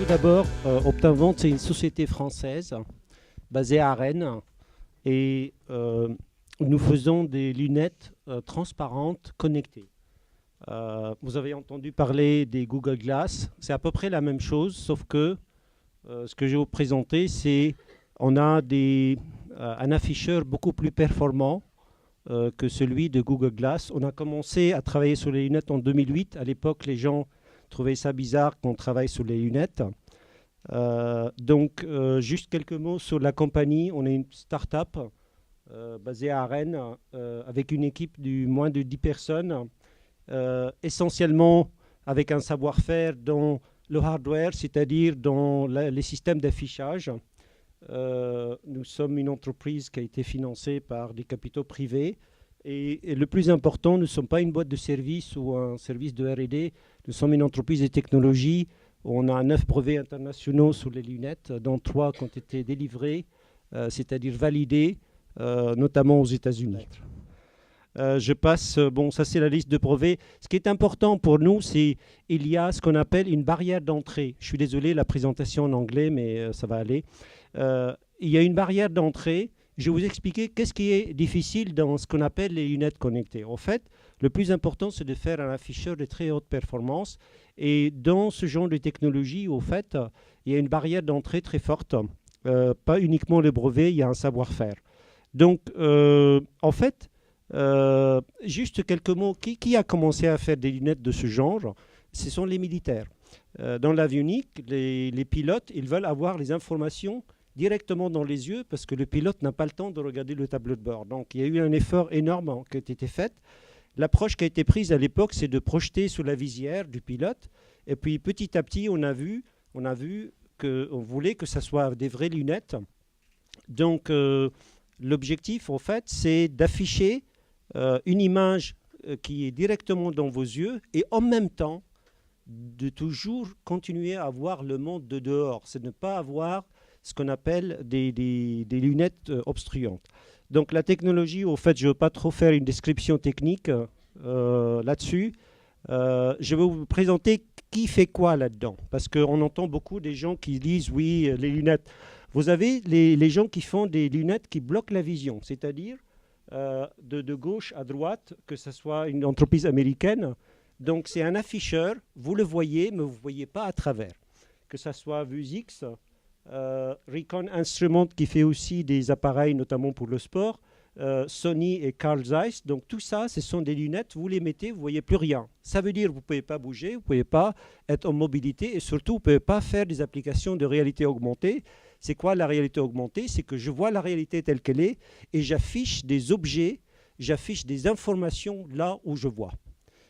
d'abord, Optinvent, c'est une société française basée à Rennes et nous faisons des lunettes transparentes connectées. Vous avez entendu parler des Google Glass, c'est à peu près la même chose, sauf que ce que je vais vous présenter, c'est on a un afficheur beaucoup plus performant que celui de Google Glass. On a commencé à travailler sur les lunettes en 2008. À l'époque, les gens trouvaient ça bizarre qu'on travaille sur les lunettes. Juste quelques mots sur la compagnie. On est une start-up basée à Rennes avec une équipe de moins de 10 personnes, essentiellement avec un savoir-faire dans le hardware, c'est-à-dire dans les systèmes d'affichage. Nous sommes une entreprise qui a été financée par des capitaux privés. Et le plus important, nous ne sommes pas une boîte de service ou un service de R&D. Nous sommes une entreprise de technologie. On a 9 brevets internationaux sur les lunettes, dont 3 qui ont été délivrés, c'est-à-dire validés, notamment aux États-Unis. Je passe, bon, ça c'est la liste de brevets. Ce qui est important pour nous, c'est qu'il y a ce qu'on appelle une barrière d'entrée. Je suis désolé, la présentation en anglais, mais ça va aller. Il y a une barrière d'entrée. Je vais vous expliquer qu'est-ce qui est difficile dans ce qu'on appelle les lunettes connectées. En fait, le plus important, c'est de faire un afficheur de très haute performance. Et dans ce genre de technologie, au fait, il y a une barrière d'entrée très forte. Pas uniquement le brevet, il y a un savoir-faire. Donc, en fait, juste quelques mots. Qui a commencé à faire des lunettes de ce genre? Ce sont les militaires. Dans l'avionique, les pilotes, ils veulent avoir les informations directement dans les yeux parce que le pilote n'a pas le temps de regarder le tableau de bord. Donc, il y a eu un effort énorme qui a été fait. L'approche qui a été prise à l'époque, c'est de projeter sous la visière du pilote. Et puis, petit à petit, on a vu qu'on voulait que ce soit des vraies lunettes. Donc, l'objectif, en fait, c'est d'afficher une image qui est directement dans vos yeux et en même temps, de toujours continuer à voir le monde de dehors. C'est de ne pas avoir ce qu'on appelle des lunettes obstruantes. Donc la technologie, au fait, je ne veux pas trop faire une description technique là-dessus. Je vais vous présenter qui fait quoi là-dedans. Parce qu'on entend beaucoup des gens qui disent, oui, les lunettes. Vous avez les gens qui font des lunettes qui bloquent la vision, c'est-à-dire de gauche à droite, que ce soit une entreprise américaine. Donc c'est un afficheur, vous le voyez, mais vous ne voyez pas à travers. Que ce soit Vuzix, Recon Instrument qui fait aussi des appareils, notamment pour le sport, Sony et Carl Zeiss. Donc tout ça, ce sont des lunettes, vous les mettez, vous ne voyez plus rien. Ça veut dire que vous ne pouvez pas bouger, vous ne pouvez pas être en mobilité et surtout, vous ne pouvez pas faire des applications de réalité augmentée. C'est quoi la réalité augmentée? C'est que je vois la réalité telle qu'elle est et j'affiche des objets, j'affiche des informations là où je vois.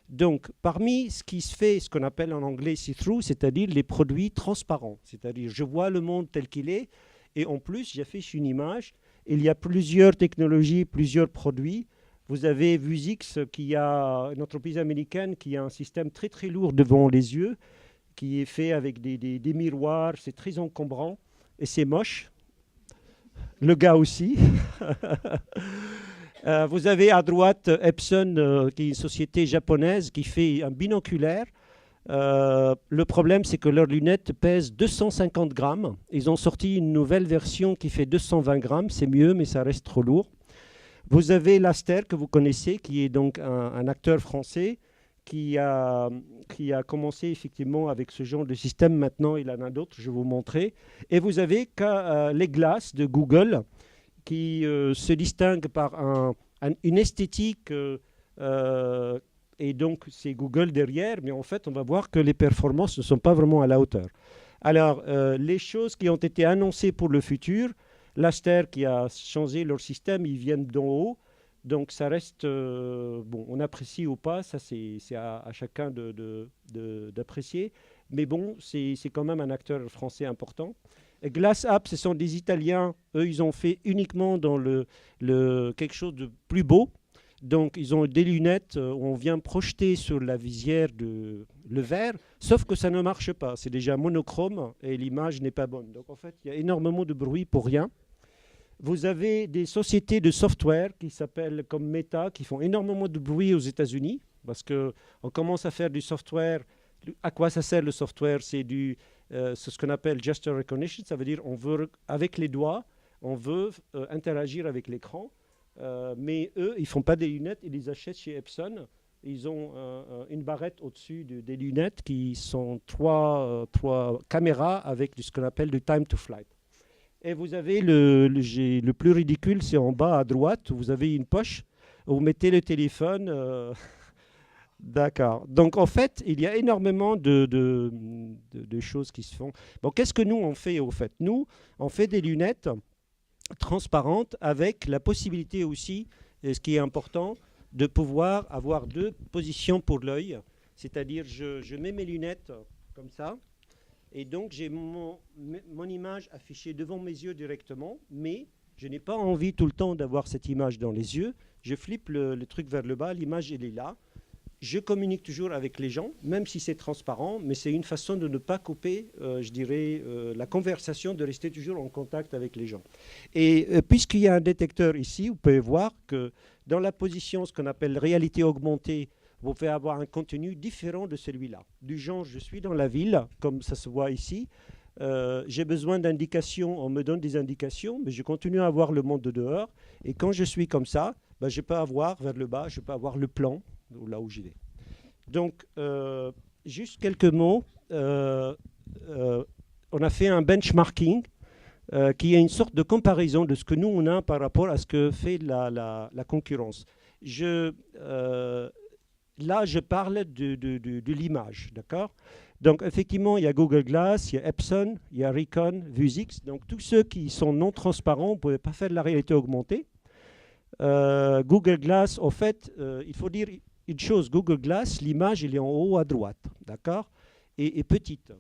Donc, parmi ce qui se fait, ce qu'on appelle en anglais see-through, c'est-à-dire les produits transparents. C'est-à-dire, je vois le monde tel qu'il est et en plus, j'affiche une image. Il y a plusieurs technologies, plusieurs produits. Vous avez Vuzix, qui a une entreprise américaine qui a un système très très lourd devant les yeux, qui est fait avec des miroirs. C'est très encombrant et c'est moche. Le gars aussi. Vous avez à droite Epson, qui est une société japonaise qui fait un binoculaire. Le problème, c'est que leurs lunettes pèsent 250 grammes. Ils ont sorti une nouvelle version qui fait 220 grammes. C'est mieux, mais ça reste trop lourd. Vous avez Laster, que vous connaissez, qui est donc un acteur français qui a commencé effectivement avec ce genre de système. Maintenant, il en a d'autres, je vais vous montrer. Et vous avez les Glass de Google, qui se distingue par une esthétique, et donc c'est Google derrière, mais en fait, on va voir que les performances ne sont pas vraiment à la hauteur. Alors, les choses qui ont été annoncées pour le futur, Laster qui a changé leur système, ils viennent d'en haut, donc ça reste, bon, on apprécie ou pas, ça c'est à chacun d'apprécier, mais bon, c'est quand même un acteur français important. Glass App, ce sont des Italiens. Eux, ils ont fait uniquement dans quelque chose de plus beau. Donc, ils ont des lunettes où on vient projeter sur la visière le verre, sauf que ça ne marche pas. C'est déjà monochrome et l'image n'est pas bonne. Donc, en fait, il y a énormément de bruit pour rien. Vous avez des sociétés de software qui s'appellent comme Meta, qui font énormément de bruit aux États-Unis, parce qu'on commence à faire du software. À quoi ça sert le software? C'est c'est ce qu'on appelle gesture recognition, ça veut dire on veut, avec les doigts, on veut interagir avec l'écran, mais eux, ils ne font pas des lunettes, ils les achètent chez Epson. Ils ont une barrette au-dessus des lunettes qui sont trois caméras avec ce qu'on appelle du time to flight. Et vous avez le plus ridicule, c'est en bas à droite, vous avez une poche, vous mettez le téléphone. D'accord. Donc en fait, il y a énormément de choses qui se font. Bon, qu'est-ce que nous on fait au fait? Nous, on fait des lunettes transparentes avec la possibilité aussi, et ce qui est important, de pouvoir avoir deux positions pour l'œil. C'est-à-dire, je mets mes lunettes comme ça, et donc j'ai mon image affichée devant mes yeux directement, mais je n'ai pas envie tout le temps d'avoir cette image dans les yeux. Je flippe le truc vers le bas, l'image elle est là. Je communique toujours avec les gens, même si c'est transparent, mais c'est une façon de ne pas couper, je dirais, la conversation, de rester toujours en contact avec les gens. Et puisqu'il y a un détecteur ici, vous pouvez voir que dans la position, ce qu'on appelle réalité augmentée, vous pouvez avoir un contenu différent de celui-là. Du genre, je suis dans la ville, comme ça se voit ici, j'ai besoin d'indications, on me donne des indications, mais je continue à voir le monde de dehors. Et quand je suis comme ça, ben, je peux avoir vers le bas, je peux avoir le plan, là où j'y vais. Donc, juste quelques mots. On a fait un benchmarking qui est une sorte de comparaison de ce que nous, on a par rapport à ce que fait la concurrence. Là, je parle de l'image, d'accord? Donc, effectivement, il y a Google Glass, il y a Epson, il y a Recon, Vuzix. Donc, tous ceux qui sont non transparents, vous ne pouvez pas faire de la réalité augmentée. Google Glass, au fait, il faut dire une chose, Google Glass, l'image, elle est en haut à droite, d'accord, et petite.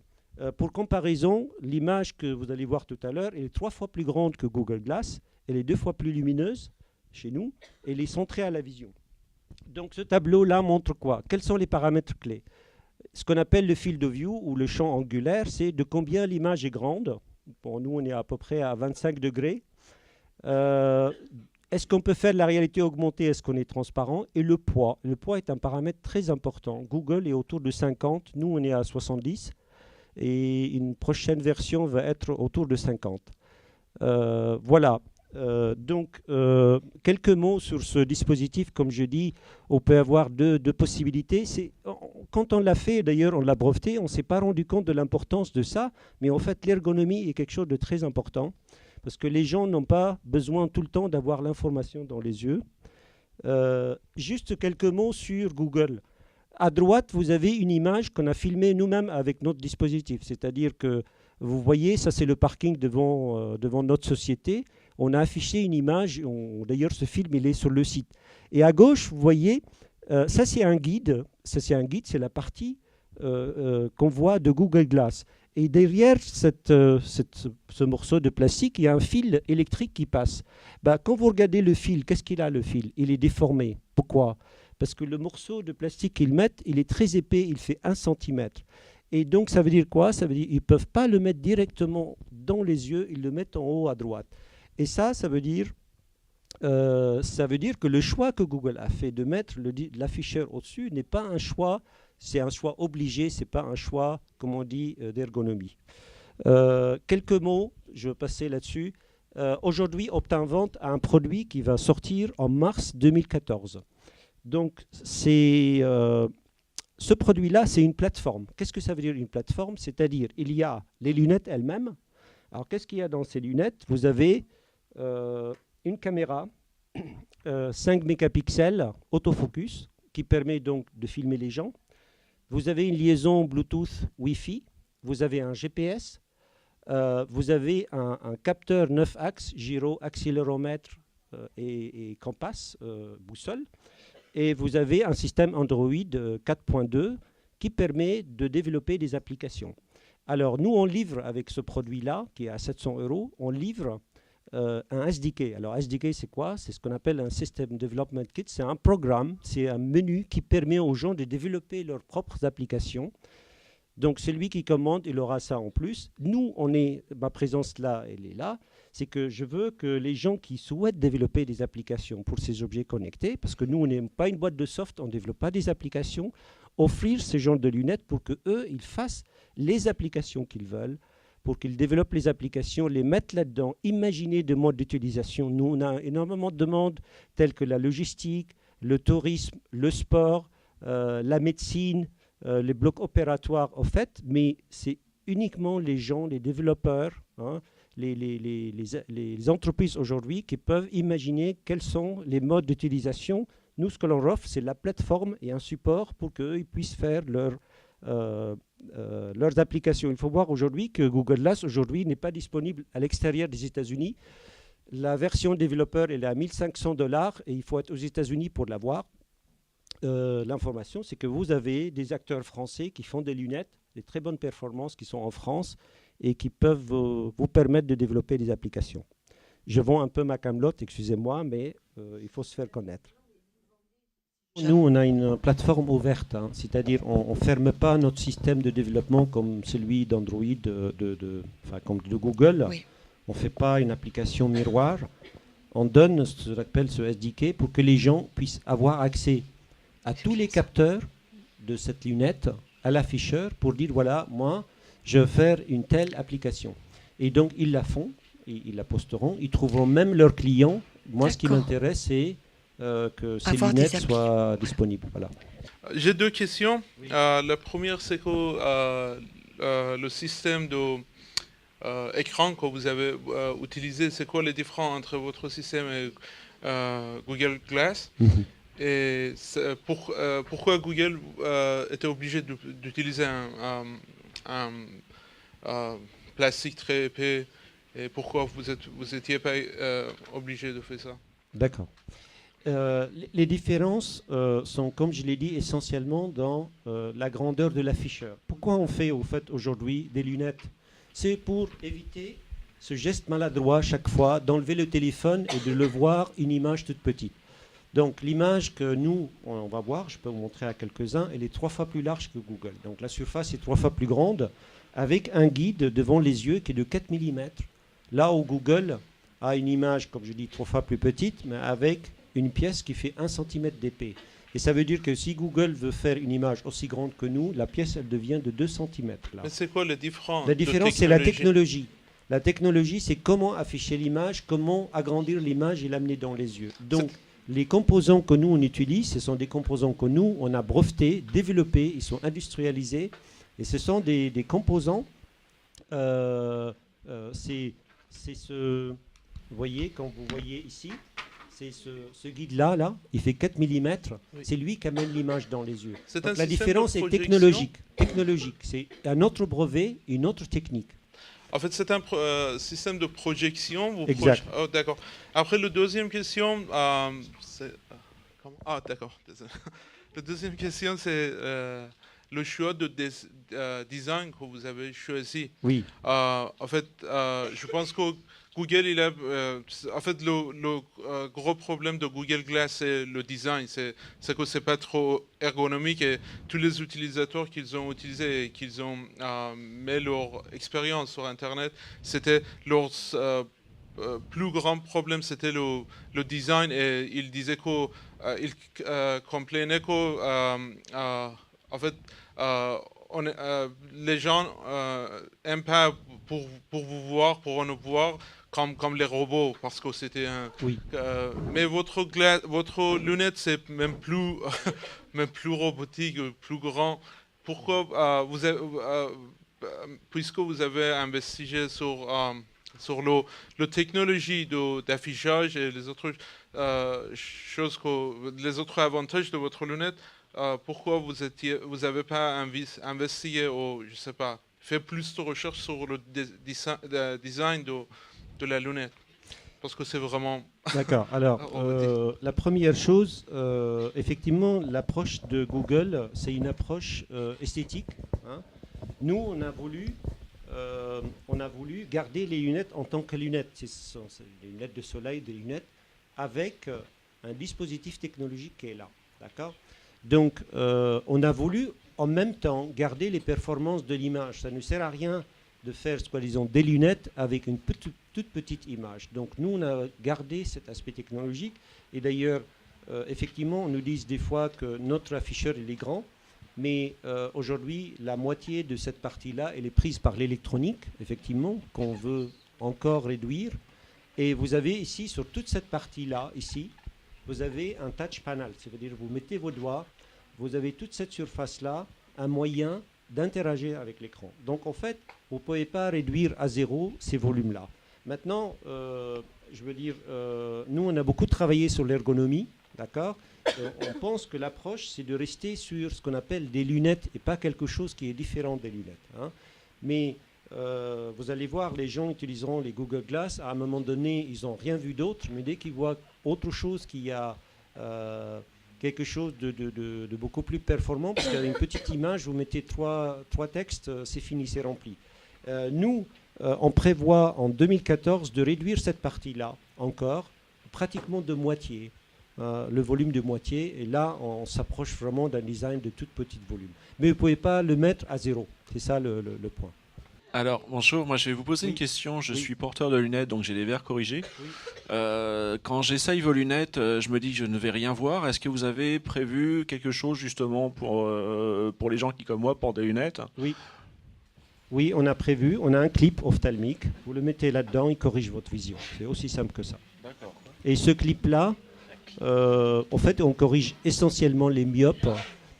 Pour comparaison, l'image que vous allez voir tout à l'heure, elle est 3 fois plus grande que Google Glass, elle est 2 fois plus lumineuse chez nous, et elle est centrée à la vision. Donc ce tableau-là montre quoi? Quels sont les paramètres clés? Ce qu'on appelle le field of view, ou le champ angulaire, c'est de combien l'image est grande. Bon, nous, on est à peu près à 25 degrés. Est-ce qu'on peut faire de la réalité augmentée? Est-ce qu'on est transparent? Et le poids. Le poids est un paramètre très important. Google est autour de 50. Nous, on est à 70. Et une prochaine version va être autour de 50. Voilà. Donc, quelques mots sur ce dispositif. Comme je dis, on peut avoir deux possibilités. Quand on l'a fait, d'ailleurs, on l'a breveté, on ne s'est pas rendu compte de l'importance de ça. Mais en fait, l'ergonomie est quelque chose de très important. Parce que les gens n'ont pas besoin tout le temps d'avoir l'information dans les yeux. Juste quelques mots sur Google. À droite, vous avez une image qu'on a filmée nous-mêmes avec notre dispositif. C'est-à-dire que vous voyez, ça c'est le parking devant notre société. On a affiché une image. D'ailleurs, ce film, il est sur le site. Et à gauche, vous voyez, ça c'est un guide. Ça c'est un guide, c'est la partie qu'on voit de Google Glass. Et derrière ce morceau de plastique, il y a un fil électrique qui passe. Ben, quand vous regardez le fil, qu'est-ce qu'il a le fil? Il est déformé. Pourquoi? Parce que le morceau de plastique qu'ils mettent, il est très épais, il fait 1 cm. Et donc ça veut dire quoi? Ça veut dire qu'ils ne peuvent pas le mettre directement dans les yeux, ils le mettent en haut à droite. Et ça veut dire que le choix que Google a fait de mettre l'afficheur au-dessus n'est pas un choix. C'est un choix obligé, ce n'est pas un choix, comme on dit, d'ergonomie. Quelques mots, je vais passer là-dessus. Aujourd'hui, Optinvent a un produit qui va sortir en mars 2014. Donc, ce produit-là, c'est une plateforme. Qu'est-ce que ça veut dire une plateforme? C'est-à-dire, il y a les lunettes elles-mêmes. Alors, qu'est-ce qu'il y a dans ces lunettes? Vous avez une caméra, 5 mégapixels, autofocus, qui permet donc de filmer les gens. Vous avez une liaison Bluetooth Wi-Fi, vous avez un GPS, vous avez un capteur 9 axes, gyro, accéléromètre et compass, boussole, et vous avez un système Android 4.2 qui permet de développer des applications. Alors nous, on livre avec ce produit-là, qui est à 700 €, on livre un SDK. Alors SDK, c'est quoi? C'est ce qu'on appelle un System Development Kit. C'est un programme, c'est un menu qui permet aux gens de développer leurs propres applications. Donc celui qui commande, il aura ça en plus. Nous, ma présence là, elle est là. C'est que je veux que les gens qui souhaitent développer des applications pour ces objets connectés, parce que nous, on n'est pas une boîte de soft, on ne développe pas des applications, offrir ce genre de lunettes pour qu'eux, ils fassent les applications qu'ils veulent, pour qu'ils développent les applications, les mettent là-dedans, imaginer des modes d'utilisation. Nous, on a énormément de demandes telles que la logistique, le tourisme, le sport, la médecine, les blocs opératoires, en fait, mais c'est uniquement les gens, les développeurs, hein, les entreprises aujourd'hui qui peuvent imaginer quels sont les modes d'utilisation. Nous, ce que l'on offre, c'est la plateforme et un support pour qu'eux puissent faire leurs applications. Il faut voir aujourd'hui que Google Glass aujourd'hui n'est pas disponible à l'extérieur des États-Unis. La version développeur elle est à $1 500 et il faut être aux États-Unis pour l'avoir. L'information, c'est que vous avez des acteurs français qui font des lunettes, des très bonnes performances qui sont en France et qui peuvent vous permettre de développer des applications. Je vends un peu ma camelote, excusez-moi, mais il faut se faire connaître. Nous, on a une plateforme ouverte, hein, c'est-à-dire on ne ferme pas notre système de développement comme celui d'Android, comme de Google. Oui. On ne fait pas une application miroir. On donne ce qu'on appelle ce SDK pour que les gens puissent avoir accès à tous les capteurs de cette lunette, à l'afficheur, pour dire, voilà, moi, je veux faire une telle application. Et donc, ils la font, ils la posteront, ils trouveront même leurs clients. Moi, ce qui m'intéresse, c'est que ces lunettes soient disponibles. Voilà. J'ai deux questions. Oui. La première, c'est que le système d'écran que vous avez utilisé, c'est quoi les différences entre votre système et Google Glass? Et pourquoi Google était obligé d'utiliser un plastique très épais et pourquoi vous étiez pas obligé de faire ça? D'accord. Les différences sont, comme je l'ai dit, essentiellement dans la grandeur de l'afficheur. Pourquoi on fait au fait aujourd'hui des lunettes? C'est pour éviter ce geste maladroit chaque fois d'enlever le téléphone et de le voir une image toute petite. Donc l'image que nous, on va voir, je peux vous montrer à quelques-uns, elle est 3 fois plus large que Google. Donc la surface est 3 fois plus grande avec un guide devant les yeux qui est de 4 mm. Là où Google a une image, comme je dis, 3 fois plus petite, mais avec une pièce qui fait 1 cm d'épais. Et ça veut dire que si Google veut faire une image aussi grande que nous, la pièce, elle devient de 2 cm. Là. Mais c'est quoi la différence? La différence, c'est la technologie. La technologie, c'est comment afficher l'image, comment agrandir l'image et l'amener dans les yeux. Donc, les composants que nous, on utilise, ce sont des composants que nous, on a brevetés, développés, ils sont industrialisés. Et ce sont des composants, c'est ce, vous voyez, quand vous voyez ici, c'est ce guide-là, là, il fait 4 mm, oui. C'est lui qui amène l'image dans les yeux. Donc la différence est technologique. C'est un autre brevet, une autre technique. En fait, c'est un système de projection. Exact. Oh, d'accord. Après, la deuxième question, d'accord. La deuxième question, c'est le choix de design que vous avez choisi. Oui. En fait, je pense que Google, en fait, le gros problème de Google Glass, c'est le design. C'est que c'est pas trop ergonomique et tous les utilisateurs qu'ils ont utilisés et qu'ils ont mis leur expérience sur Internet, c'était leur plus grand problème, c'était le design et ils disaient qu'ils complainaient que, en fait, les gens n'aiment pas pour vous voir, pour nous voir, comme les robots, parce que c'était un... Oui. Mais votre lunette, c'est même plus, même plus robotique, plus grand. Pourquoi puisque vous avez investigé sur la technologie d'affichage et les autres choses, les autres avantages de votre lunette, pourquoi vous n'avez pas investigué ou, je sais pas, fait plus de recherches sur le design de la lunette? Parce que c'est vraiment... D'accord. Alors, la première chose, effectivement, l'approche de Google, c'est une approche esthétique. Hein. Nous, on a voulu garder les lunettes en tant que lunettes. Ce sont des lunettes de soleil, des lunettes, avec un dispositif technologique qui est là. D'accord ? Donc, on a voulu en même temps garder les performances de l'image. Ça ne sert à rien de faire, soi-disant, des lunettes avec une toute petite image. Donc, nous, on a gardé cet aspect technologique. Et d'ailleurs, effectivement, on nous dit des fois que notre afficheur, il est grand. Mais aujourd'hui, la moitié de cette partie-là, elle est prise par l'électronique, effectivement, qu'on veut encore réduire. Et vous avez ici, sur toute cette partie-là, ici, vous avez un touch panel. C'est-à-dire, vous mettez vos doigts, vous avez toute cette surface-là, un moyen d'interagir avec l'écran. Donc, en fait, vous ne pouvez pas réduire à zéro ces volumes-là. Maintenant, je veux dire, nous, on a beaucoup travaillé sur l'ergonomie, d'accord. On pense que l'approche, c'est de rester sur ce qu'on appelle des lunettes et pas quelque chose qui est différent des lunettes. Hein. Mais vous allez voir, les gens utiliseront les Google Glass. À un moment donné, ils n'ont rien vu d'autre, mais dès qu'ils voient autre chose qui a quelque chose de beaucoup plus performant, parce qu'il y a une petite image, vous mettez trois textes, c'est fini, c'est rempli. Nous, on prévoit en 2014 de réduire cette partie-là encore, pratiquement de moitié. Le volume de moitié, et là on s'approche vraiment d'un design de toute petite volume. Mais vous ne pouvez pas le mettre à zéro, c'est ça le point. Alors, bonjour, moi je vais vous poser Oui. une question. Je Oui. suis porteur de lunettes, donc j'ai les verres corrigés. Oui. Quand j'essaye vos lunettes, je me dis que je ne vais rien voir. Est-ce que vous avez prévu quelque chose justement pour les gens qui, comme moi, portent des lunettes? Oui. Oui, on a prévu, on a un clip ophtalmique, vous le mettez là-dedans, il corrige votre vision. C'est aussi simple que ça. D'accord. Et ce clip-là, en fait, on corrige essentiellement les myopes,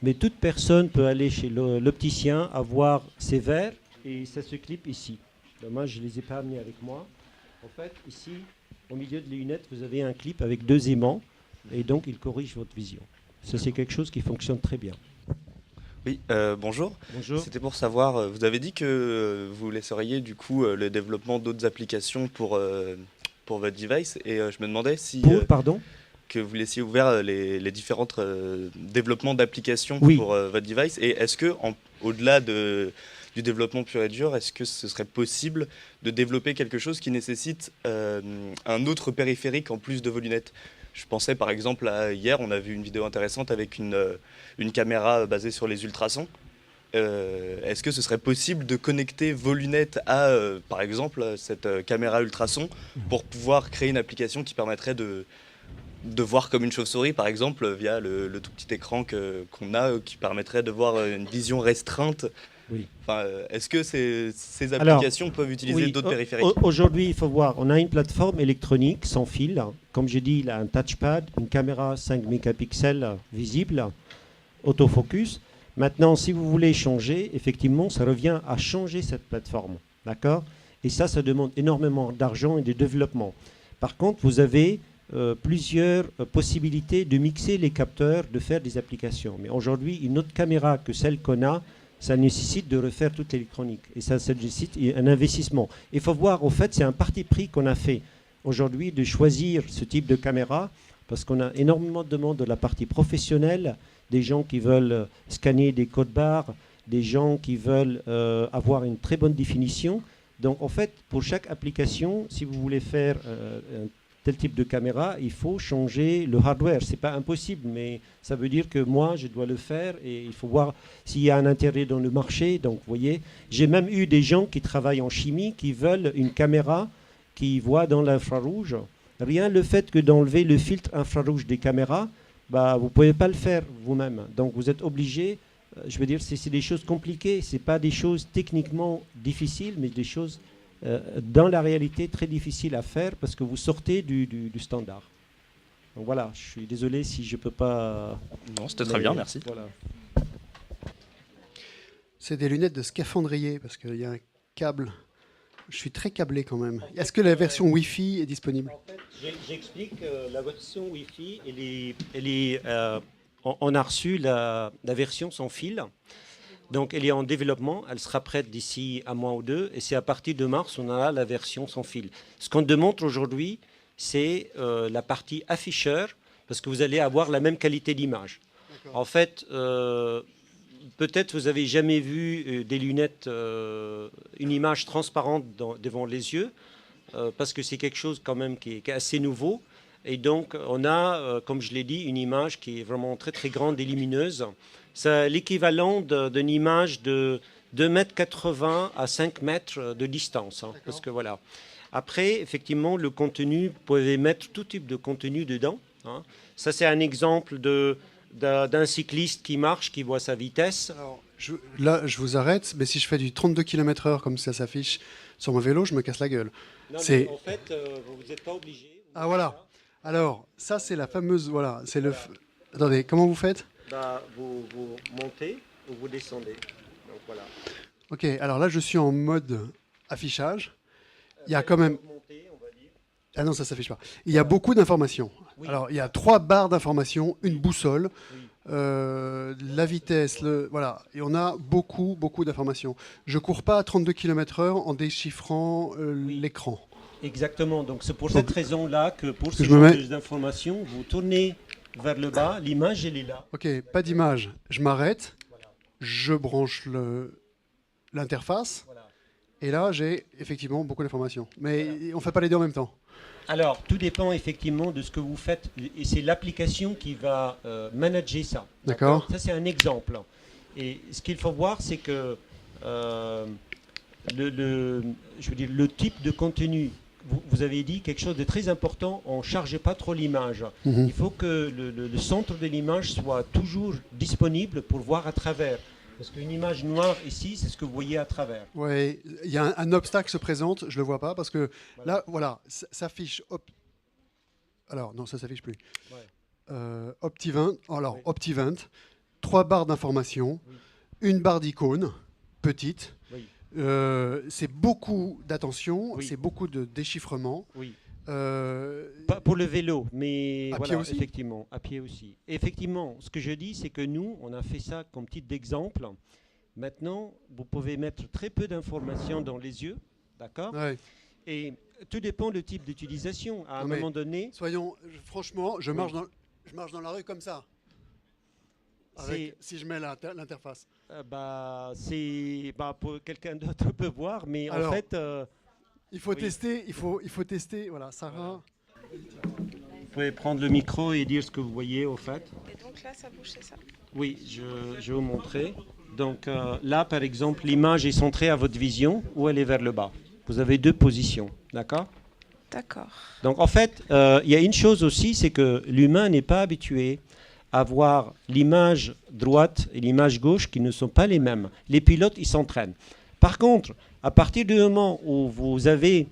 mais toute personne peut aller chez l'opticien, avoir ses verres, et ça se clip ici. Dommage, je ne les ai pas amenés avec moi. En fait, ici, au milieu des lunettes, vous avez un clip avec 2 aimants, et donc il corrige votre vision. Ça, c'est quelque chose qui fonctionne très bien. Oui, bonjour. Bonjour. C'était pour savoir, vous avez dit que vous laisseriez du coup le développement d'autres applications pour votre device, et je me demandais si Pardon ? que vous laissiez ouvert les différents développements d'applications Oui. pour votre device, et est-ce que au-delà du développement pur et dur, est-ce que ce serait possible de développer quelque chose qui nécessite un autre périphérique en plus de vos lunettes? Je pensais par exemple à hier, on a vu une vidéo intéressante avec une caméra basée sur les ultrasons. Est-ce que ce serait possible de connecter vos lunettes à, par exemple, cette caméra ultrason pour pouvoir créer une application qui permettrait de voir comme une chauve-souris, par exemple, via le tout petit écran qu'on a, qui permettrait de voir une vision restreinte? Oui. Enfin, est-ce que ces applications peuvent utiliser Oui, d'autres périphériques? Aujourd'hui, il faut voir, on a une plateforme électronique sans fil. Comme j'ai dit, il a un touchpad, une caméra 5 mégapixels visible, autofocus. Maintenant, si vous voulez changer, effectivement, ça revient à changer cette plateforme. D'accord? Et ça demande énormément d'argent et de développement. Par contre, vous avez plusieurs possibilités de mixer les capteurs, de faire des applications. Mais aujourd'hui, une autre caméra que celle qu'on a, ça nécessite de refaire toute l'électronique. Et ça nécessite un investissement. Il faut voir, au fait, c'est un parti pris qu'on a fait aujourd'hui de choisir ce type de caméra parce qu'on a énormément de demandes de la partie professionnelle, des gens qui veulent scanner des codes barres, des gens qui veulent avoir une très bonne définition. Donc, en fait, pour chaque application, si vous voulez faire un tel type de caméra, il faut changer le hardware. Ce n'est pas impossible, mais ça veut dire que moi, je dois le faire et il faut voir s'il y a un intérêt dans le marché. Donc, vous voyez, j'ai même eu des gens qui travaillent en chimie qui veulent une caméra qui voit dans l'infrarouge. Rien le fait que d'enlever le filtre infrarouge des caméras, bah, vous ne pouvez pas le faire vous-même. Donc, vous êtes obligé, je veux dire, c'est des choses compliquées. Ce n'est pas des choses techniquement difficiles, mais des choses dans la réalité très difficile à faire parce que vous sortez du standard. Donc voilà, je suis désolé si je ne peux pas... Non, c'était très bien, merci. Voilà. C'est des lunettes de scaphandrier parce qu'il y a un câble. Je suis très câblé quand même. Est-ce que la version Wi-Fi est disponible? En fait, j'explique, la version Wi-Fi, on a reçu la version sans fil. Donc, elle est en développement, elle sera prête d'ici un mois ou deux, et c'est à partir de mars, on aura la version sans fil. Ce qu'on démontre aujourd'hui, c'est la partie afficheur, parce que vous allez avoir la même qualité d'image. En fait, peut-être vous n'avez jamais vu des lunettes, une image transparente devant les yeux, parce que c'est quelque chose quand même qui est assez nouveau. Et donc, on a, comme je l'ai dit, une image qui est vraiment très, très grande et lumineuse. C'est l'équivalent d'une image de 2,80 m à 5 mètres de distance. Hein, parce que voilà. Après, effectivement, le contenu, vous pouvez mettre tout type de contenu dedans. Hein. Ça, c'est un exemple d'un cycliste qui marche, qui voit sa vitesse. Alors, là, je vous arrête, mais si je fais du 32 km/h comme ça s'affiche sur mon vélo, je me casse la gueule. Non, C'est- mais en fait, vous n'êtes pas obligé. Ah voilà. Alors, ça c'est la fameuse... Voilà, c'est le... Attendez, comment vous faites? Bah, vous montez ou vous descendez. Donc voilà. Ok, alors là je suis en mode affichage. Il y a quand même... Monter, on va dire. Ah non, ça s'affiche pas. Il y a beaucoup d'informations. Oui. Alors, il y a 3 barres d'informations, une boussole, Oui. la vitesse, voilà. Et on a beaucoup d'informations. Je cours pas à 32 km/h en déchiffrant Oui. l'écran. Exactement. Donc c'est pour Donc, cette raison-là que pour ce je me genre mets- d'informations, vous tournez vers le bas. L'image, elle est là. Ok, pas d'image. Je m'arrête, Voilà. je branche l'interface, Voilà. et là j'ai effectivement beaucoup d'informations. Mais on fait pas les deux en même temps. Alors, tout dépend effectivement de ce que vous faites. Et c'est l'application qui va manager ça. D'accord. Ça, c'est un exemple. Et ce qu'il faut voir, c'est que je veux dire, le type de contenu, vous avez dit quelque chose de très important, on ne charge pas trop l'image. Mhm. Il faut que le centre de l'image soit toujours disponible pour voir à travers. Parce qu'une image noire ici, c'est ce que vous voyez à travers. Ouais, il y a un obstacle se présente, je le vois pas parce que Voilà. là, voilà, ça s'affiche. Alors non, ça s'affiche plus. Ouais. Optivent, alors Oui. Optivent, 3 barres d'informations, Oui. une barre d'icônes, petite. Oui. C'est beaucoup d'attention, Oui. c'est beaucoup de déchiffrement. Oui. Euh, Pas pour le vélo, mais À voilà, pied aussi effectivement, à pied aussi. Effectivement, ce que je dis, c'est que nous, on a fait ça comme titre d'exemple. Maintenant, vous pouvez mettre très peu d'informations dans les yeux, d'accord? ouais. Et tout dépend du type d'utilisation. À un Non, mais- moment donné, Soyons, franchement, je Oui. marche dans la rue comme ça. Si je mets l'interface. pour quelqu'un d'autre peut voir, mais Alors, en fait, Il faut Oui. tester, il faut tester. Voilà, Sarah. vous pouvez prendre le micro et dire ce que vous voyez au fait. Et donc là, ça bouge, c'est ça? Oui, je vais vous montrer. Donc là, par exemple, l'image est centrée à votre vision ou elle est vers le bas. Vous avez 2 positions, d'accord? D'accord. Donc en fait, il y a une chose aussi, c'est que l'humain n'est pas habitué à voir l'image droite et l'image gauche qui ne sont pas les mêmes. Les pilotes, ils s'entraînent. Par contre, à partir du moment où vous avez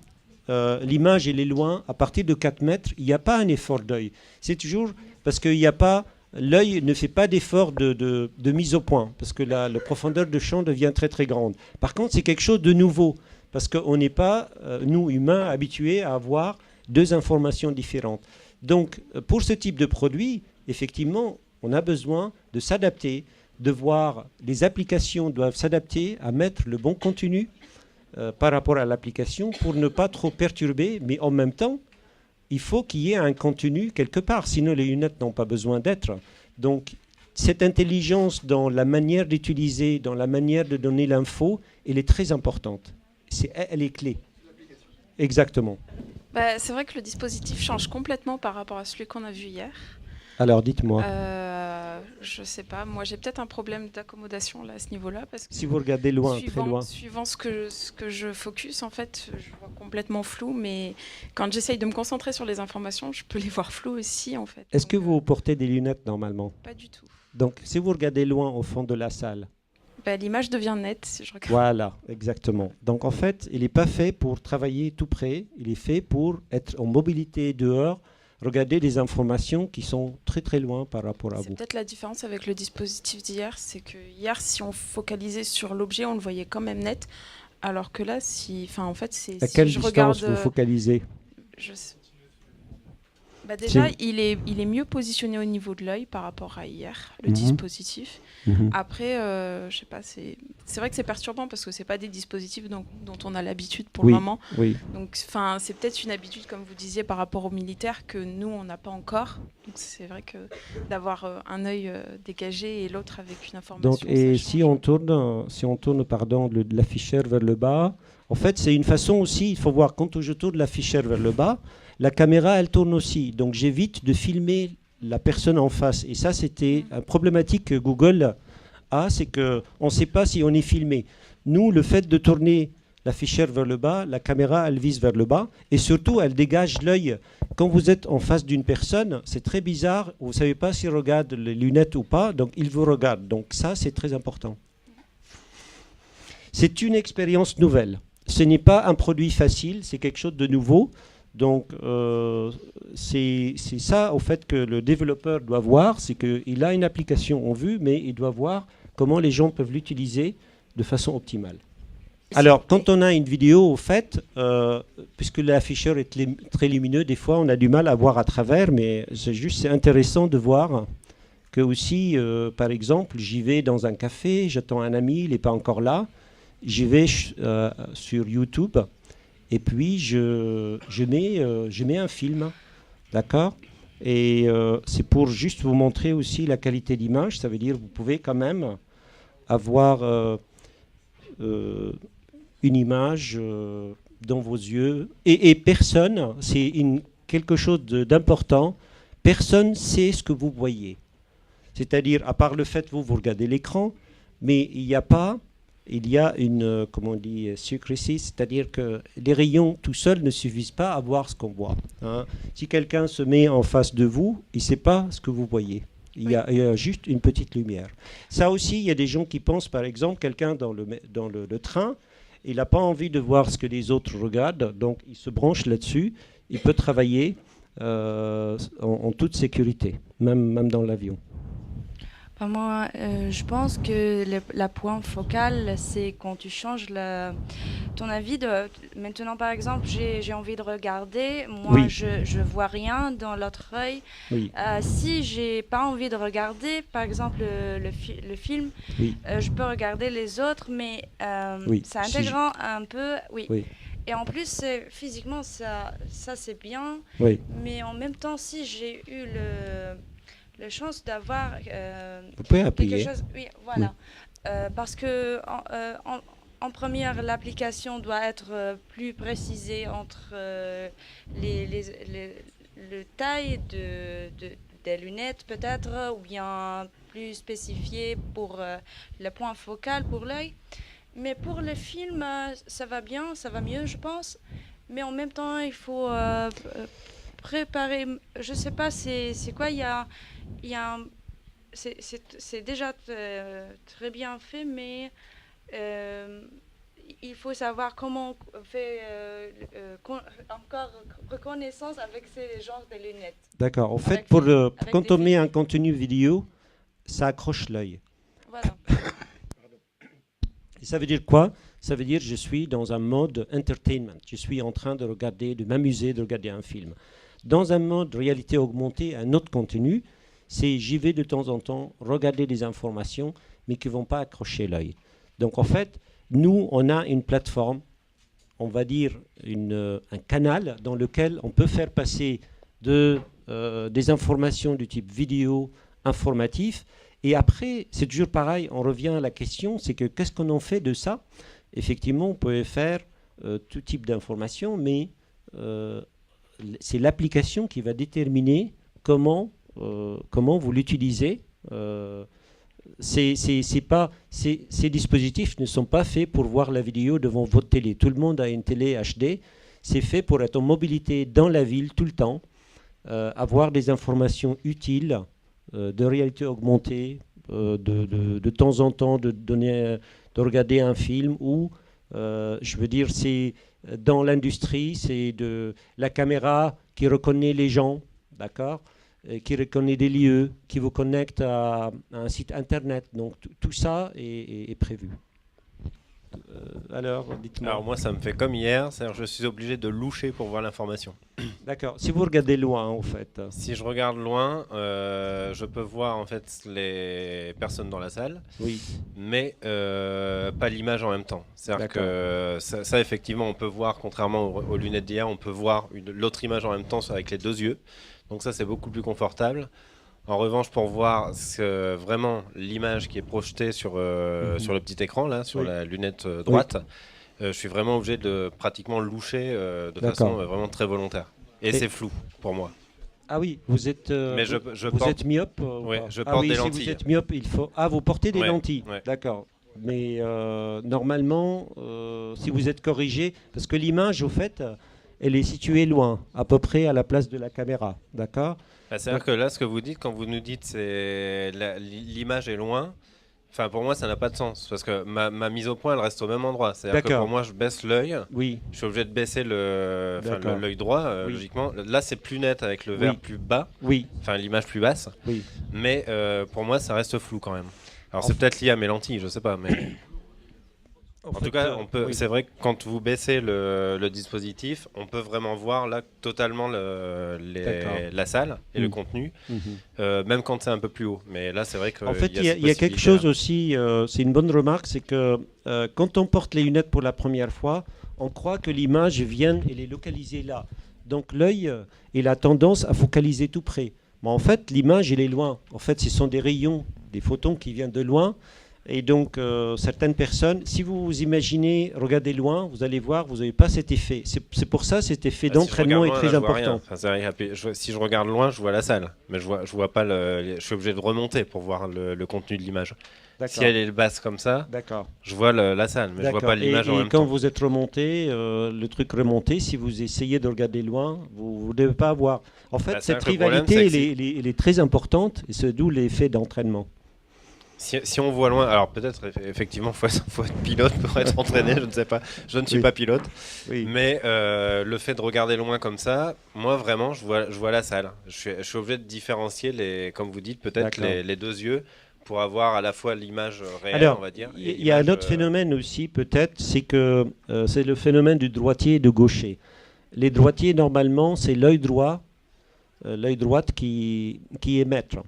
l'image, elle est loin, à partir de 4 mètres, il n'y a pas un effort d'œil. C'est toujours parce qu'il n'y a pas... L'œil ne fait pas d'effort de mise au point, parce que la profondeur de champ devient très très grande. Par contre, c'est quelque chose de nouveau, parce qu'on n'est pas, nous humains, habitués à avoir 2 informations différentes. Donc, pour ce type de produit, effectivement, on a besoin de s'adapter, de voir les applications doivent s'adapter à mettre le bon contenu par rapport à l'application pour ne pas trop perturber, mais en même temps, il faut qu'il y ait un contenu quelque part, sinon les lunettes n'ont pas besoin d'être. Donc, cette intelligence dans la manière d'utiliser, dans la manière de donner l'info, elle est très importante. Elle est clé. Exactement. Bah, c'est vrai que le dispositif change complètement par rapport à celui qu'on a vu hier. Alors, dites-moi. Je sais pas, moi j'ai peut-être un problème d'accommodation là à ce niveau-là parce que Si vous regardez loin, très loin. suivant ce que je focus, en fait, je vois complètement flou, mais quand j'essaye de me concentrer sur les informations, je peux les voir floues aussi en fait. Est-ce que Donc, vous portez des lunettes normalement? Pas du tout. Donc, si vous regardez loin au fond de la salle, Bah, l'image devient nette si je regarde. voilà, exactement. Donc, en fait, il n'est pas fait pour travailler tout près, il est fait pour être en mobilité dehors, regarder des informations qui sont très très loin par rapport à C'est vous. peut-être la différence avec le dispositif d'hier, c'est que hier, si on focalisait sur l'objet, on le voyait quand même net, alors que là, en fait, c'est À si quelle je distance regarde, vous focalisez? je sais- Bah déjà, C'est- il est mieux positionné au niveau de l'œil par rapport à hier, le Mhm. dispositif. Après, je sais pas, c'est vrai que c'est perturbant parce que c'est pas des dispositifs dont on a l'habitude pour Oui. le moment. Oui. Donc, c'est peut-être une habitude, comme vous disiez, par rapport aux militaires que nous, on n'a pas encore. Donc, c'est vrai que d'avoir un œil dégagé et l'autre avec une information. Donc, et ça si change. on tourne de l'afficheur vers le bas, en fait, c'est une façon aussi, il faut voir, quand je tourne l'afficheur vers le bas, la caméra, elle tourne aussi. Donc, j'évite de filmer la personne en face. Et ça, c'était une problématique que Google a, c'est qu'on ne sait pas si on est filmé. Nous, le fait de tourner l'afficheur vers le bas, la caméra, elle vise vers le bas. Et surtout, elle dégage l'œil. Quand vous êtes en face d'une personne, c'est très bizarre. Vous ne savez pas s'il regarde les lunettes ou pas. Donc, il vous regarde. Donc, ça, c'est très important. C'est une expérience nouvelle. Ce n'est pas un produit facile. C'est quelque chose de nouveau. Donc, c'est ça, au fait, que le développeur doit voir. C'est qu'il a une application en vue, mais il doit voir comment les gens peuvent l'utiliser de façon optimale. Alors, quand on a une vidéo, au fait, puisque l'afficheur est très lumineux, des fois, on a du mal à voir à travers, mais c'est intéressant de voir que aussi, par exemple, j'y vais dans un café, j'attends un ami, il n'est pas encore là, j'y vais sur YouTube, et puis je mets un film, d'accord ? Et c'est pour juste vous montrer aussi la qualité d'image, ça veut dire que vous pouvez quand même avoir une image dans vos yeux. Et personne, c'est quelque chose d'important, personne sait ce que vous voyez. C'est-à-dire, à part le fait que vous regardez l'écran, mais il y a une, comment on dit, secrecy, c'est-à-dire que les rayons tout seuls ne suffisent pas à voir ce qu'on voit. Hein. Si quelqu'un se met en face de vous, il ne sait pas ce que vous voyez. Il y a juste une petite lumière. Ça aussi, il y a des gens qui pensent, par exemple, quelqu'un dans le train, il n'a pas envie de voir ce que les autres regardent, donc il se branche là-dessus, il peut travailler en toute sécurité, même dans l'avion. Moi, je pense que la point focal, c'est quand tu changes ton avis. Maintenant, par exemple, j'ai envie de regarder. Moi, Oui. je vois rien dans l'autre œil. Oui. Si j'ai pas envie de regarder, par exemple, le film, Oui. je peux regarder les autres, mais Oui. ça intègre un peu. Oui. Oui. Et en plus, physiquement, ça c'est bien. Oui. Mais en même temps, si j'ai eu la chance d'avoir Vous pouvez appuyer. quelque chose, oui, voilà. Parce que en première, l'application doit être plus précisée entre le taille des lunettes peut-être, ou bien plus spécifié pour le point focal pour l'œil. Mais pour le film, ça va bien, ça va mieux, je pense. Mais en même temps, il faut préparer. Je sais pas, c'est quoi. C'est déjà très bien fait, mais il faut savoir comment on fait encore reconnaissance avec ces genres de lunettes. D'accord. En fait, Avec quand des on met films. un contenu vidéo, ça accroche l'œil. Voilà. Et ça veut dire quoi ? Ça veut dire que je suis dans un mode entertainment. Je suis en train de m'amuser, de regarder un film. Dans un mode réalité augmentée, un autre contenu, c'est j'y vais de temps en temps regarder des informations, mais qui ne vont pas accrocher l'œil. Donc en fait, nous, on a une plateforme, on va dire un canal dans lequel on peut faire passer des informations du type vidéo, informatif. Et après, c'est toujours pareil, on revient à la question, c'est que qu'est-ce qu'on en fait de ça ? Effectivement, on peut faire tout type d'informations, mais c'est l'application qui va déterminer comment vous l'utilisez. Ces dispositifs ne sont pas faits pour voir la vidéo devant votre télé. Tout le monde a une télé HD. C'est fait pour être en mobilité dans la ville tout le temps, avoir des informations utiles, de réalité augmentée, de temps en temps de regarder un film ou, je veux dire, c'est dans l'industrie, c'est de la caméra qui reconnaît les gens, d'accord, qui reconnaît des lieux, qui vous connecte à un site internet. Donc tout ça est prévu. Alors, dites-moi. Alors moi, ça me fait comme hier, c'est-à-dire je suis obligé de loucher pour voir l'information. D'accord. Si vous regardez loin, en fait. Si je regarde loin, je peux voir en fait les personnes dans la salle, Oui. mais pas l'image en même temps. C'est-à-dire que ça, effectivement, on peut voir, contrairement aux lunettes d'hier, on peut voir l'autre image en même temps avec les deux yeux. Donc ça, c'est beaucoup plus confortable. En revanche, pour voir vraiment l'image qui est projetée sur le petit écran, là, sur la lunette droite, je suis vraiment obligé de pratiquement loucher de façon vraiment très volontaire. Et c'est flou pour moi. Ah oui, vous êtes, Mais vous êtes myope Oui, je porte des lentilles. Si vous êtes myope, il faut... Ah, vous portez des lentilles. Ouais. D'accord. Mais normalement, si vous êtes corrigé, parce que l'image, au fait, elle est située loin, à peu près à la place de la caméra, d'accord? C'est-à-dire que là, ce que vous dites, quand vous nous dites c'est l'image est loin, enfin pour moi ça n'a pas de sens parce que ma mise au point elle reste au même endroit. C'est-à-dire que pour moi je baisse l'œil, oui. Je suis obligé de baisser l'œil droit oui. logiquement. Là c'est plus net avec le vert plus bas, oui. Enfin l'image plus basse, oui. Mais pour moi ça reste flou quand même. Alors c'est peut-être lié à mes lentilles, je sais pas, mais... En tout cas, oui. C'est vrai que quand vous baissez le dispositif, on peut vraiment voir là totalement la salle et le contenu, même quand c'est un peu plus haut. Mais là, c'est vrai que. En fait, il y a quelque chose aussi, c'est une bonne remarque, c'est que quand on porte les lunettes pour la première fois, on croit que l'image vient, elle est localisée là. Donc l'œil, il a tendance à focaliser tout près. Mais en fait, l'image, elle est loin. En fait, ce sont des rayons, des photons qui viennent de loin. Et donc, certaines personnes, si vous vous imaginez regarder loin, vous allez voir, vous n'avez pas cet effet. C'est pour ça cet effet d'entraînement est très important. Si je regarde loin, je vois la salle, mais je vois pas je suis obligé de remonter pour voir le contenu de l'image. Si elle est basse comme ça, je vois la salle, mais je vois pas l'image en même temps. Et quand vous êtes remonté, le truc remonté, si vous essayez de regarder loin, vous ne devez pas avoir. En fait, cette rivalité, elle est très importante, et c'est d'où l'effet d'entraînement. Si on voit loin, alors peut-être effectivement faut être pilote pour être entraîné, je ne sais pas, je ne suis pas pilote, mais le fait de regarder loin comme ça, moi vraiment je vois la salle. Je suis obligé de différencier comme vous dites, peut-être les deux yeux pour avoir à la fois l'image réelle, alors, on va dire. Il y a un autre phénomène aussi peut-être, c'est que c'est le phénomène du droitier et du gaucher. Les droitiers normalement c'est l'œil droit qui est maître.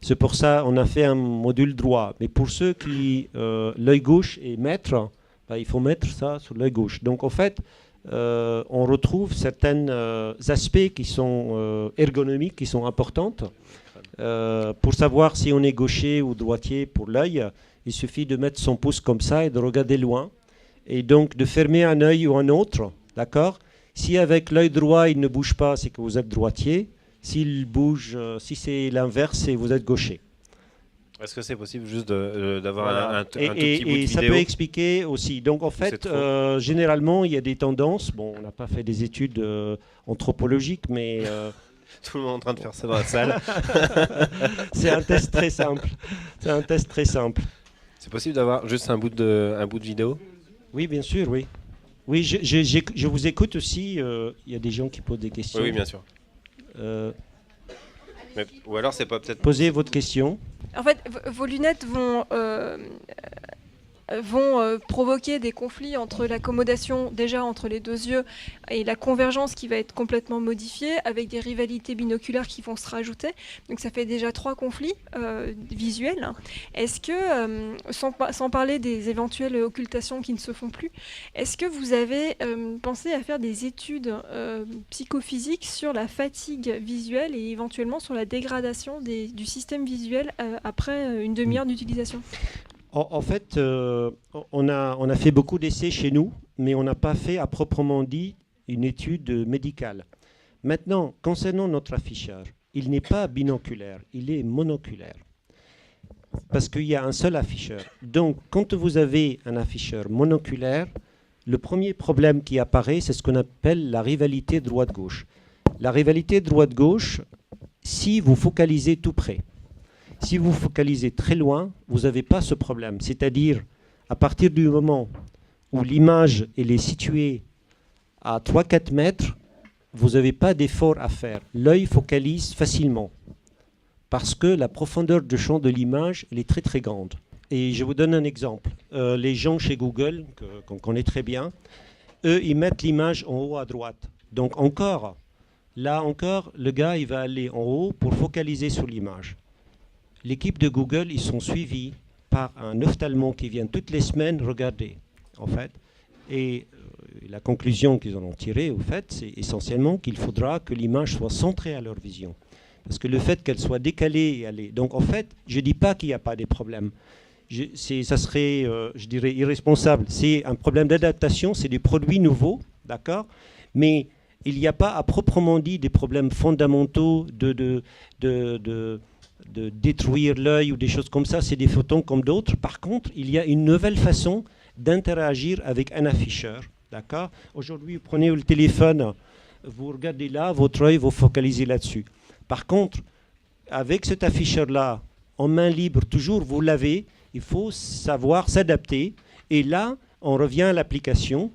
C'est pour ça qu'on a fait un module droit. Mais pour ceux qui l'œil gauche est maître, il faut mettre ça sur l'œil gauche. Donc en fait, on retrouve certains aspects qui sont ergonomiques, qui sont importants. Pour savoir si on est gaucher ou droitier pour l'œil, il suffit de mettre son pouce comme ça et de regarder loin. Et donc de fermer un œil ou un autre, d'accord? Si avec l'œil droit il ne bouge pas, c'est que vous êtes droitier. S'il bouge, si c'est l'inverse, c'est vous êtes gaucher. Est-ce que c'est possible juste d'avoir un tout petit bout de vidéo? Et ça peut expliquer aussi. Donc en fait, généralement, il y a des tendances. Bon, on n'a pas fait des études anthropologiques, mais... Tout le monde est en train de faire ça dans la salle. C'est un test très simple. C'est possible d'avoir juste un bout de vidéo? Oui, bien sûr, oui. Oui, je vous écoute aussi. Il y a des gens qui posent des questions. Oui, bien sûr. Ou alors c'est pas peut-être... Posez votre question. En fait, vos lunettes vont provoquer des conflits entre l'accommodation déjà entre les deux yeux et la convergence qui va être complètement modifiée avec des rivalités binoculaires qui vont se rajouter. Donc ça fait déjà 3 conflits visuels. Est-ce que, sans parler des éventuelles occultations qui ne se font plus, est-ce que vous avez pensé à faire des études psychophysiques sur la fatigue visuelle et éventuellement sur la dégradation du système visuel après une demi-heure d'utilisation ? En fait, on a fait beaucoup d'essais chez nous, mais on n'a pas fait à proprement dit une étude médicale. Maintenant, concernant notre afficheur, il n'est pas binoculaire, il est monoculaire. Parce qu'il y a un seul afficheur. Donc, quand vous avez un afficheur monoculaire, le premier problème qui apparaît, c'est ce qu'on appelle la rivalité droite-gauche. La rivalité droite-gauche, si vous focalisez tout près. Si vous focalisez très loin, vous n'avez pas ce problème. C'est-à-dire, à partir du moment où l'image elle est située à 3-4 mètres, vous n'avez pas d'effort à faire. L'œil focalise facilement parce que la profondeur de champ de l'image elle est très très grande. Et je vous donne un exemple. Les gens chez Google, qu'on connaît très bien, eux, ils mettent l'image en haut à droite. Donc là encore, le gars il va aller en haut pour focaliser sur l'image. L'équipe de Google, ils sont suivis par un ophtalmo qui vient toutes les semaines regarder, en fait. Et la conclusion qu'ils en ont tirée, au fait, c'est essentiellement qu'il faudra que l'image soit centrée à leur vision. Parce que le fait qu'elle soit décalée, donc en fait, je ne dis pas qu'il n'y a pas de problèmes. Ça serait, je dirais, irresponsable. C'est un problème d'adaptation, c'est des produits nouveaux, d'accord ? Mais il n'y a pas à proprement dit des problèmes fondamentaux de détruire l'œil ou des choses comme ça, c'est des photons comme d'autres. Par contre, il y a une nouvelle façon d'interagir avec un afficheur. D'accord ? Aujourd'hui, vous prenez le téléphone, vous regardez là, votre œil, vous focalisez là-dessus. Par contre, avec cet afficheur-là, en main libre, toujours vous l'avez, il faut savoir s'adapter. Et là, on revient à l'application,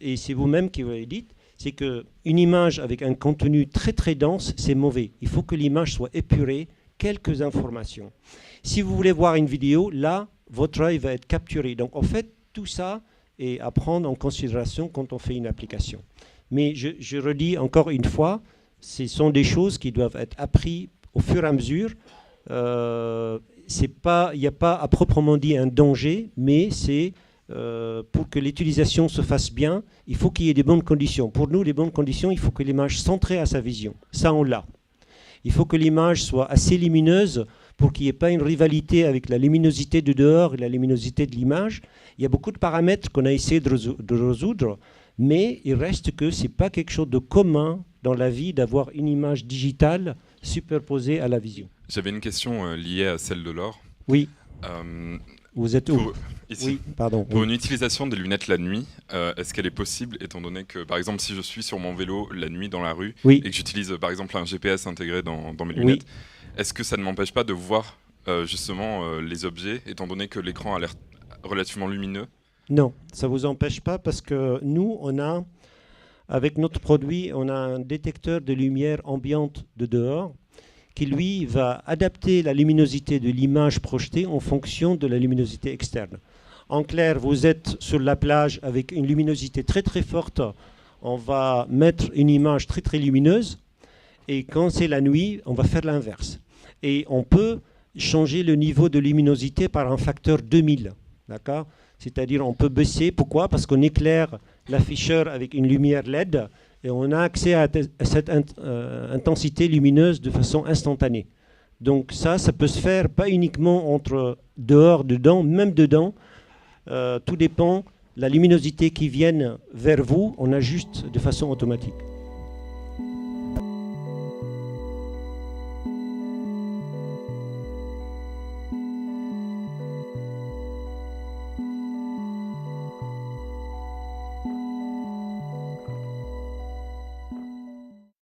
et c'est vous-même qui l'avez dit, c'est qu'une image avec un contenu très très dense, c'est mauvais. Il faut que l'image soit épurée, quelques informations. Si vous voulez voir une vidéo, là, votre œil va être capturé. Donc en fait, tout ça est à prendre en considération quand on fait une application. Mais je redis encore une fois, ce sont des choses qui doivent être apprises au fur et à mesure. Il n'y a pas à proprement dit un danger, mais c'est pour que l'utilisation se fasse bien, il faut qu'il y ait des bonnes conditions. Pour nous, les bonnes conditions, il faut que l'image centrée à sa vision. Ça, on l'a. Il faut que l'image soit assez lumineuse pour qu'il n'y ait pas une rivalité avec la luminosité de dehors et la luminosité de l'image. Il y a beaucoup de paramètres qu'on a essayé de résoudre, mais il reste que ce n'est pas quelque chose de commun dans la vie d'avoir une image digitale superposée à la vision. J'avais une question liée à celle de Laure. Oui. Vous êtes où ? Ici. Oui, pardon. Pour une utilisation des lunettes la nuit, est-ce qu'elle est possible, étant donné que, par exemple, si je suis sur mon vélo la nuit dans la rue et que j'utilise, par exemple, un GPS intégré dans mes lunettes, est-ce que ça ne m'empêche pas de voir justement les objets, étant donné que l'écran a l'air relativement lumineux ? Non, ça ne vous empêche pas parce que nous, avec notre produit, on a un détecteur de lumière ambiante de dehors qui, lui, va adapter la luminosité de l'image projetée en fonction de la luminosité externe. En clair, vous êtes sur la plage avec une luminosité très très forte, on va mettre une image très très lumineuse, et quand c'est la nuit, on va faire l'inverse. Et on peut changer le niveau de luminosité par un facteur 2000, d'accord ? C'est-à-dire on peut baisser, pourquoi ? Parce qu'on éclaire l'afficheur avec une lumière LED, et on a accès à cette intensité lumineuse de façon instantanée. Donc ça peut se faire pas uniquement entre dehors, dedans, même dedans. Tout dépend, la luminosité qui vient vers vous, on ajuste de façon automatique.